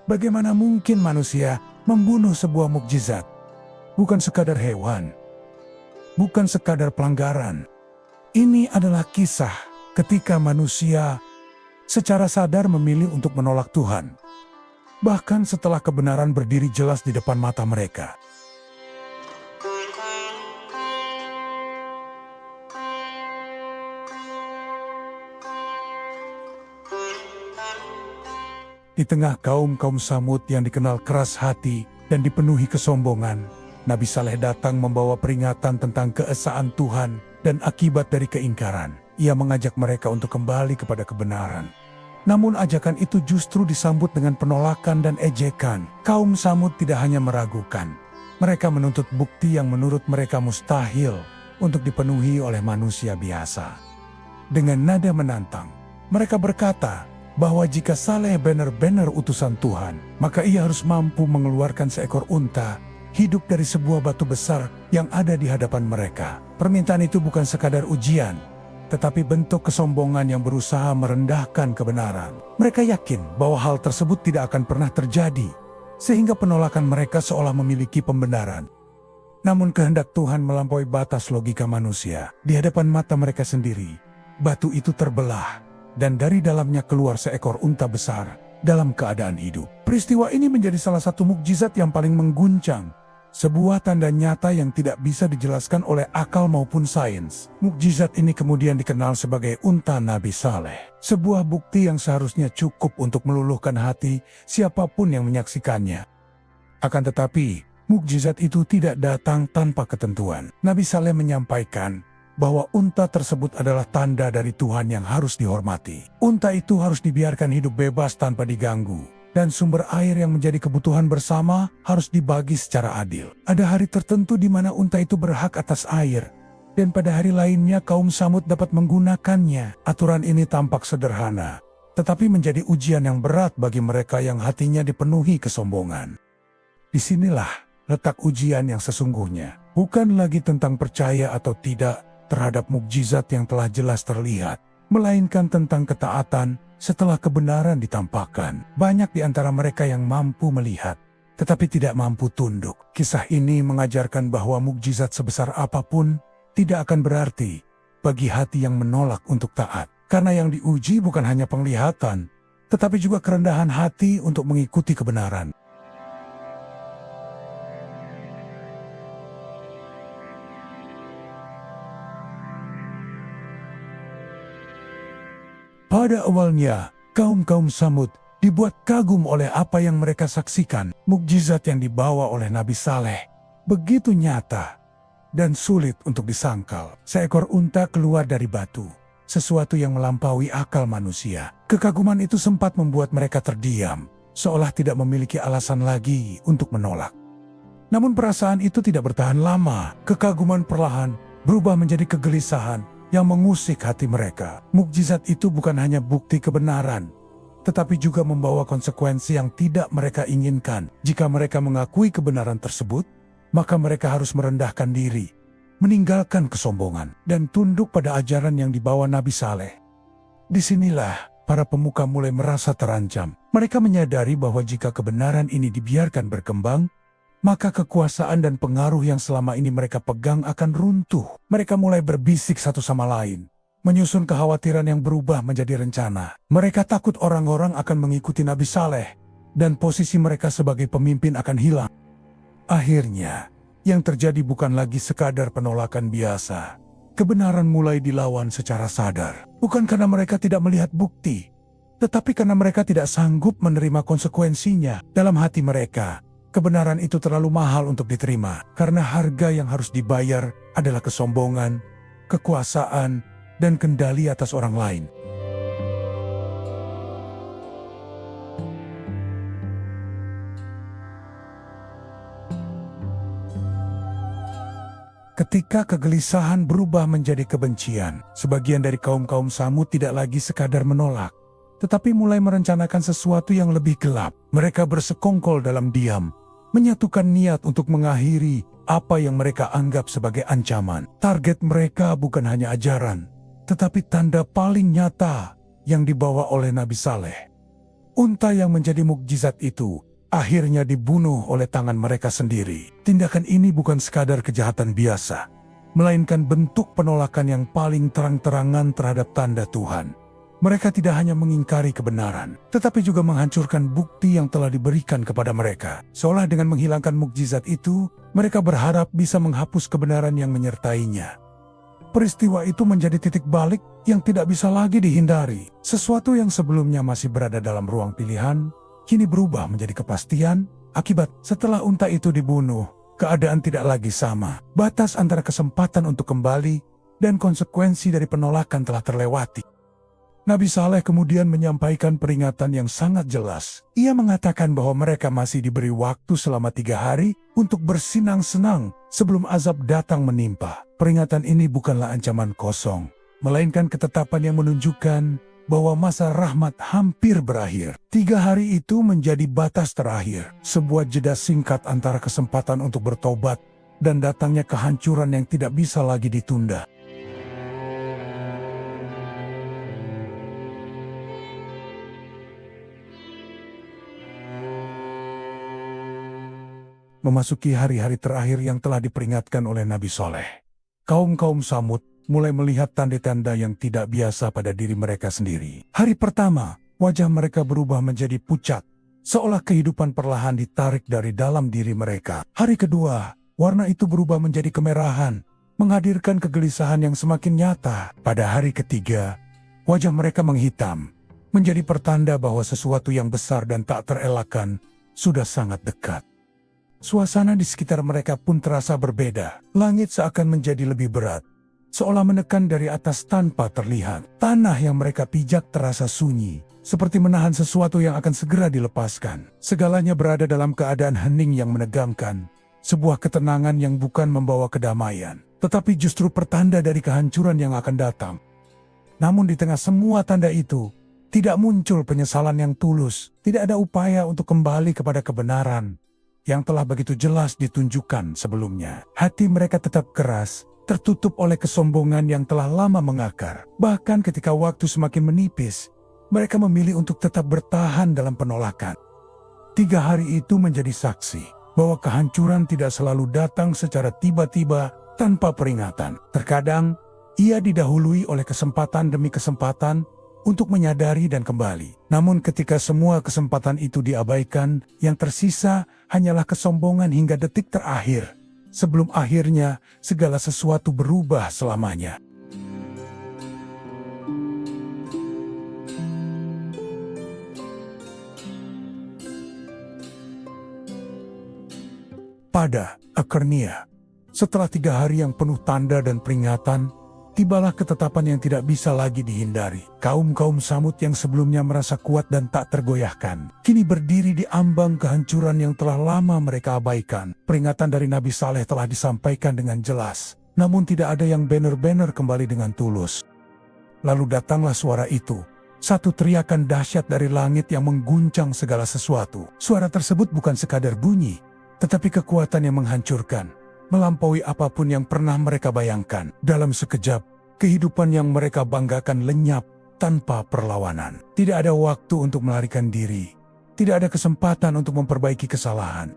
Bagaimana mungkin manusia membunuh sebuah mukjizat? Bukan sekadar hewan, bukan sekadar pelanggaran. Ini adalah kisah ketika manusia secara sadar memilih untuk menolak Tuhan. Bahkan setelah kebenaran berdiri jelas di depan mata mereka. Di tengah kaum Samud yang dikenal keras hati dan dipenuhi kesombongan, Nabi Saleh datang membawa peringatan tentang keesaan Tuhan dan akibat dari keingkaran. Ia mengajak mereka untuk kembali kepada kebenaran. Namun ajakan itu justru disambut dengan penolakan dan ejekan. Kaum Samud tidak hanya meragukan, mereka menuntut bukti yang menurut mereka mustahil untuk dipenuhi oleh manusia biasa. Dengan nada menantang, mereka berkata bahwa jika Saleh benar-benar utusan Tuhan, maka ia harus mampu mengeluarkan seekor unta hidup dari sebuah batu besar yang ada di hadapan mereka. Permintaan itu bukan sekadar ujian, tetapi bentuk kesombongan yang berusaha merendahkan kebenaran. Mereka yakin bahwa hal tersebut tidak akan pernah terjadi, sehingga penolakan mereka seolah memiliki pembenaran. Namun kehendak Tuhan melampaui batas logika manusia. Di hadapan mata mereka sendiri, batu itu terbelah, dan dari dalamnya keluar seekor unta besar dalam keadaan hidup. Peristiwa ini menjadi salah satu mukjizat yang paling mengguncang. Sebuah tanda nyata yang tidak bisa dijelaskan oleh akal maupun sains. Mukjizat ini kemudian dikenal sebagai unta Nabi Saleh. Sebuah bukti yang seharusnya cukup untuk meluluhkan hati siapapun yang menyaksikannya. Akan tetapi, mukjizat itu tidak datang tanpa ketentuan. Nabi Saleh menyampaikan bahwa unta tersebut adalah tanda dari Tuhan yang harus dihormati. Unta itu harus dibiarkan hidup bebas tanpa diganggu. Dan sumber air yang menjadi kebutuhan bersama harus dibagi secara adil. Ada hari tertentu di mana unta itu berhak atas air, dan pada hari lainnya kaum Samud dapat menggunakannya. Aturan ini tampak sederhana, tetapi menjadi ujian yang berat bagi mereka yang hatinya dipenuhi kesombongan. Disinilah letak ujian yang sesungguhnya. Bukan lagi tentang percaya atau tidak terhadap mukjizat yang telah jelas terlihat, melainkan tentang ketaatan setelah kebenaran ditampakkan. Banyak di antara mereka yang mampu melihat, tetapi tidak mampu tunduk. Kisah ini mengajarkan bahwa mukjizat sebesar apapun tidak akan berarti bagi hati yang menolak untuk taat. Karena yang diuji bukan hanya penglihatan, tetapi juga kerendahan hati untuk mengikuti kebenaran. Pada awalnya, kaum Samud dibuat kagum oleh apa yang mereka saksikan. Mukjizat yang dibawa oleh Nabi Saleh begitu nyata dan sulit untuk disangkal. Seekor unta keluar dari batu, sesuatu yang melampaui akal manusia. Kekaguman itu sempat membuat mereka terdiam, seolah tidak memiliki alasan lagi untuk menolak. Namun perasaan itu tidak bertahan lama. Kekaguman perlahan berubah menjadi kegelisahan yang mengusik hati mereka. Mukjizat itu bukan hanya bukti kebenaran, tetapi juga membawa konsekuensi yang tidak mereka inginkan. Jika mereka mengakui kebenaran tersebut, maka mereka harus merendahkan diri, meninggalkan kesombongan, dan tunduk pada ajaran yang dibawa Nabi Saleh. Disinilah para pemuka mulai merasa terancam. Mereka menyadari bahwa jika kebenaran ini dibiarkan berkembang, maka kekuasaan dan pengaruh yang selama ini mereka pegang akan runtuh. Mereka mulai berbisik satu sama lain, menyusun kekhawatiran yang berubah menjadi rencana. Mereka takut orang-orang akan mengikuti Nabi Saleh, dan posisi mereka sebagai pemimpin akan hilang. Akhirnya, yang terjadi bukan lagi sekadar penolakan biasa. Kebenaran mulai dilawan secara sadar. Bukan karena mereka tidak melihat bukti, tetapi karena mereka tidak sanggup menerima konsekuensinya. Dalam hati mereka, kebenaran itu terlalu mahal untuk diterima, karena harga yang harus dibayar adalah kesombongan, kekuasaan, dan kendali atas orang lain. Ketika kegelisahan berubah menjadi kebencian, sebagian dari kaum Samud tidak lagi sekadar menolak, tetapi mulai merencanakan sesuatu yang lebih gelap. Mereka bersekongkol dalam diam, menyatukan niat untuk mengakhiri apa yang mereka anggap sebagai ancaman. Target mereka bukan hanya ajaran, tetapi tanda paling nyata yang dibawa oleh Nabi Saleh. Unta yang menjadi mukjizat itu akhirnya dibunuh oleh tangan mereka sendiri. Tindakan ini bukan sekadar kejahatan biasa, melainkan bentuk penolakan yang paling terang-terangan terhadap tanda Tuhan. Mereka tidak hanya mengingkari kebenaran, tetapi juga menghancurkan bukti yang telah diberikan kepada mereka. Seolah dengan menghilangkan mukjizat itu, mereka berharap bisa menghapus kebenaran yang menyertainya. Peristiwa itu menjadi titik balik yang tidak bisa lagi dihindari. Sesuatu yang sebelumnya masih berada dalam ruang pilihan, kini berubah menjadi kepastian. Akibat setelah unta itu dibunuh, keadaan tidak lagi sama. Batas antara kesempatan untuk kembali dan konsekuensi dari penolakan telah terlewati. Nabi Saleh kemudian menyampaikan peringatan yang sangat jelas. Ia mengatakan bahwa mereka masih diberi waktu selama 3 hari untuk bersenang-senang sebelum azab datang menimpa. Peringatan ini bukanlah ancaman kosong, melainkan ketetapan yang menunjukkan bahwa masa rahmat hampir berakhir. 3 hari itu menjadi batas terakhir, sebuah jeda singkat antara kesempatan untuk bertobat dan datangnya kehancuran yang tidak bisa lagi ditunda. Memasuki hari-hari terakhir yang telah diperingatkan oleh Nabi Saleh, kaum-kaum Samud mulai melihat tanda-tanda yang tidak biasa pada diri mereka sendiri. Hari pertama, wajah mereka berubah menjadi pucat, seolah kehidupan perlahan ditarik dari dalam diri mereka. Hari kedua, warna itu berubah menjadi kemerahan, menghadirkan kegelisahan yang semakin nyata. Pada hari ketiga, wajah mereka menghitam, menjadi pertanda bahwa sesuatu yang besar dan tak terelakkan sudah sangat dekat. Suasana di sekitar mereka pun terasa berbeda. Langit seakan menjadi lebih berat, seolah menekan dari atas tanpa terlihat. Tanah yang mereka pijak terasa sunyi, seperti menahan sesuatu yang akan segera dilepaskan. Segalanya berada dalam keadaan hening yang menegangkan, sebuah ketenangan yang bukan membawa kedamaian, tetapi justru pertanda dari kehancuran yang akan datang. Namun di tengah semua tanda itu, tidak muncul penyesalan yang tulus, tidak ada upaya untuk kembali kepada kebenaran yang telah begitu jelas ditunjukkan sebelumnya. Hati mereka tetap keras, tertutup oleh kesombongan yang telah lama mengakar. Bahkan ketika waktu semakin menipis, mereka memilih untuk tetap bertahan dalam penolakan. 3 hari itu menjadi saksi bahwa kehancuran tidak selalu datang secara tiba-tiba tanpa peringatan. Terkadang, ia didahului oleh kesempatan demi kesempatan untuk menyadari dan kembali. Namun ketika semua kesempatan itu diabaikan, yang tersisa hanyalah kesombongan hingga detik terakhir, sebelum akhirnya segala sesuatu berubah selamanya. Pada akhirnya, setelah 3 hari yang penuh tanda dan peringatan, tibalah ketetapan yang tidak bisa lagi dihindari. Kaum-kaum Samud yang sebelumnya merasa kuat dan tak tergoyahkan, kini berdiri di ambang kehancuran yang telah lama mereka abaikan. Peringatan dari Nabi Saleh telah disampaikan dengan jelas, namun tidak ada yang benar-benar kembali dengan tulus. Lalu datanglah suara itu, satu teriakan dahsyat dari langit yang mengguncang segala sesuatu. Suara tersebut bukan sekadar bunyi, tetapi kekuatan yang menghancurkan, melampaui apapun yang pernah mereka bayangkan. Dalam sekejap, kehidupan yang mereka banggakan lenyap tanpa perlawanan. Tidak ada waktu untuk melarikan diri. Tidak ada kesempatan untuk memperbaiki kesalahan.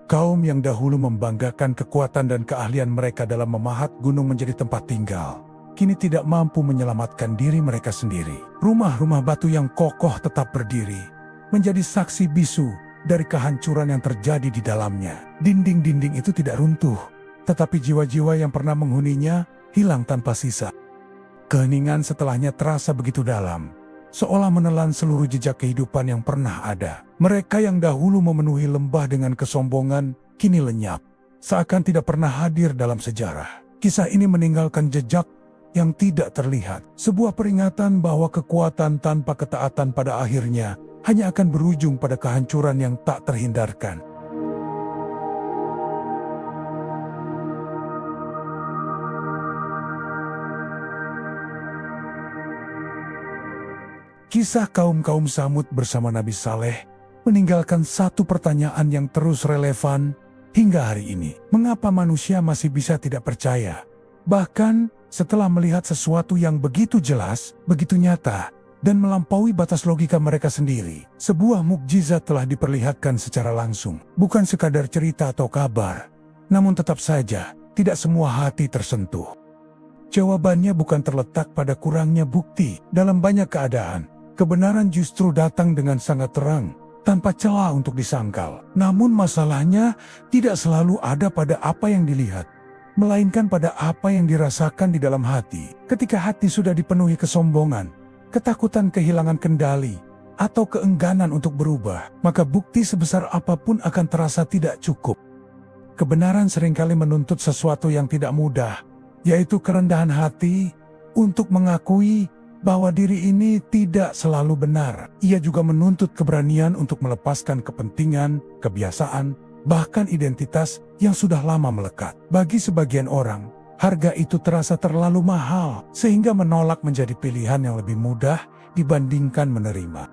Kaum yang dahulu membanggakan kekuatan dan keahlian mereka dalam memahat gunung menjadi tempat tinggal, kini tidak mampu menyelamatkan diri mereka sendiri. Rumah-rumah batu yang kokoh tetap berdiri, menjadi saksi bisu dari kehancuran yang terjadi di dalamnya. Dinding-dinding itu tidak runtuh, tetapi jiwa-jiwa yang pernah menghuninya hilang tanpa sisa. Keheningan setelahnya terasa begitu dalam, seolah menelan seluruh jejak kehidupan yang pernah ada. Mereka yang dahulu memenuhi lembah dengan kesombongan, kini lenyap, seakan tidak pernah hadir dalam sejarah. Kisah ini meninggalkan jejak yang tidak terlihat, sebuah peringatan bahwa kekuatan tanpa ketaatan pada akhirnya hanya akan berujung pada kehancuran yang tak terhindarkan. Kisah kaum-kaum Samud bersama Nabi Saleh meninggalkan satu pertanyaan yang terus relevan hingga hari ini. Mengapa manusia masih bisa tidak percaya? Bahkan setelah melihat sesuatu yang begitu jelas, begitu nyata, dan melampaui batas logika mereka sendiri. Sebuah mukjizat telah diperlihatkan secara langsung, bukan sekadar cerita atau kabar. Namun tetap saja, tidak semua hati tersentuh. Jawabannya bukan terletak pada kurangnya bukti. Dalam banyak keadaan, kebenaran justru datang dengan sangat terang, tanpa celah untuk disangkal. Namun masalahnya tidak selalu ada pada apa yang dilihat, melainkan pada apa yang dirasakan di dalam hati. Ketika hati sudah dipenuhi kesombongan, ketakutan kehilangan kendali, atau keengganan untuk berubah, maka bukti sebesar apapun akan terasa tidak cukup. Kebenaran seringkali menuntut sesuatu yang tidak mudah, yaitu kerendahan hati untuk mengakui bahwa diri ini tidak selalu benar. Ia juga menuntut keberanian untuk melepaskan kepentingan, kebiasaan, bahkan identitas yang sudah lama melekat. Bagi sebagian orang, harga itu terasa terlalu mahal, sehingga menolak menjadi pilihan yang lebih mudah dibandingkan menerima.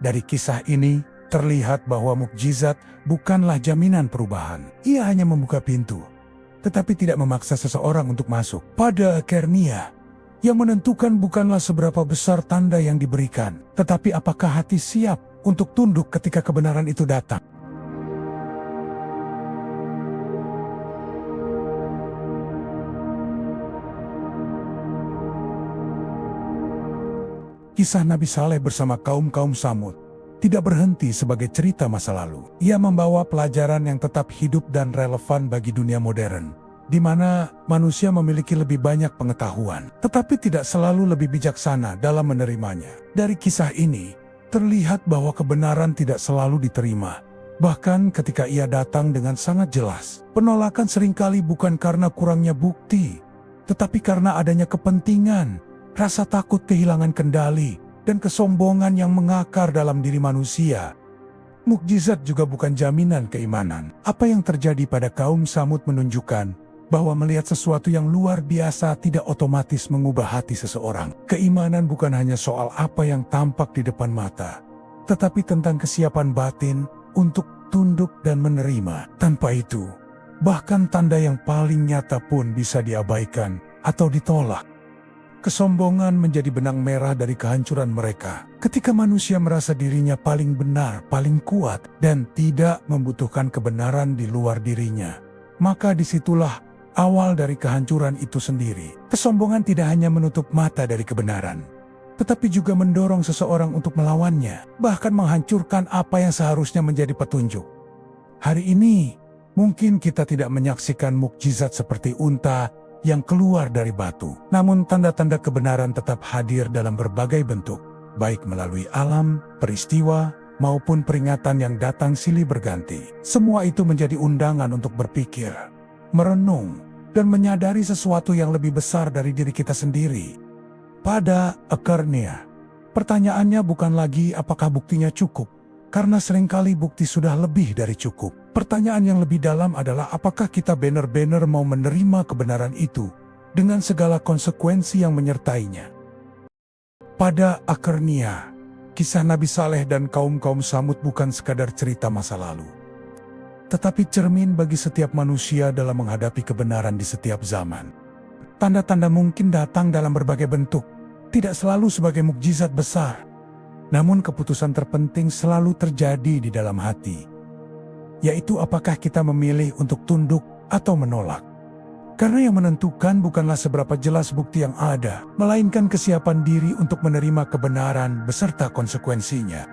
Dari kisah ini, terlihat bahwa mukjizat bukanlah jaminan perubahan. Ia hanya membuka pintu, tetapi tidak memaksa seseorang untuk masuk. Pada akhirnya, yang menentukan bukanlah seberapa besar tanda yang diberikan, tetapi apakah hati siap untuk tunduk ketika kebenaran itu datang. Kisah Nabi Saleh bersama kaum Samud tidak berhenti sebagai cerita masa lalu. Ia membawa pelajaran yang tetap hidup dan relevan bagi dunia modern, di mana manusia memiliki lebih banyak pengetahuan, tetapi tidak selalu lebih bijaksana dalam menerimanya. Dari kisah ini, terlihat bahwa kebenaran tidak selalu diterima. Bahkan ketika ia datang dengan sangat jelas, penolakan seringkali bukan karena kurangnya bukti, tetapi karena adanya kepentingan, rasa takut kehilangan kendali, dan kesombongan yang mengakar dalam diri manusia. Mukjizat juga bukan jaminan keimanan. Apa yang terjadi pada kaum Samud menunjukkan bahwa melihat sesuatu yang luar biasa tidak otomatis mengubah hati seseorang. Keimanan bukan hanya soal apa yang tampak di depan mata, tetapi tentang kesiapan batin untuk tunduk dan menerima. Tanpa itu, bahkan tanda yang paling nyata pun bisa diabaikan atau ditolak. Kesombongan menjadi benang merah dari kehancuran mereka. Ketika manusia merasa dirinya paling benar, paling kuat, dan tidak membutuhkan kebenaran di luar dirinya, maka disitulah awal dari kehancuran itu sendiri. Kesombongan tidak hanya menutup mata dari kebenaran, tetapi juga mendorong seseorang untuk melawannya, bahkan menghancurkan apa yang seharusnya menjadi petunjuk. Hari ini, mungkin kita tidak menyaksikan mukjizat seperti unta yang keluar dari batu. Namun tanda-tanda kebenaran tetap hadir dalam berbagai bentuk, baik melalui alam, peristiwa, maupun peringatan yang datang silih berganti. Semua itu menjadi undangan untuk berpikir, merenung, dan menyadari sesuatu yang lebih besar dari diri kita sendiri. Pada akhirnya, pertanyaannya bukan lagi apakah buktinya cukup, karena seringkali bukti sudah lebih dari cukup. Pertanyaan yang lebih dalam adalah apakah kita benar-benar mau menerima kebenaran itu dengan segala konsekuensi yang menyertainya. Pada akhirnya, kisah Nabi Saleh dan kaum Samud bukan sekadar cerita masa lalu, tetapi cermin bagi setiap manusia dalam menghadapi kebenaran di setiap zaman. Tanda-tanda mungkin datang dalam berbagai bentuk, tidak selalu sebagai mukjizat besar, namun keputusan terpenting selalu terjadi di dalam hati, yaitu apakah kita memilih untuk tunduk atau menolak. Karena yang menentukan bukanlah seberapa jelas bukti yang ada, melainkan kesiapan diri untuk menerima kebenaran beserta konsekuensinya.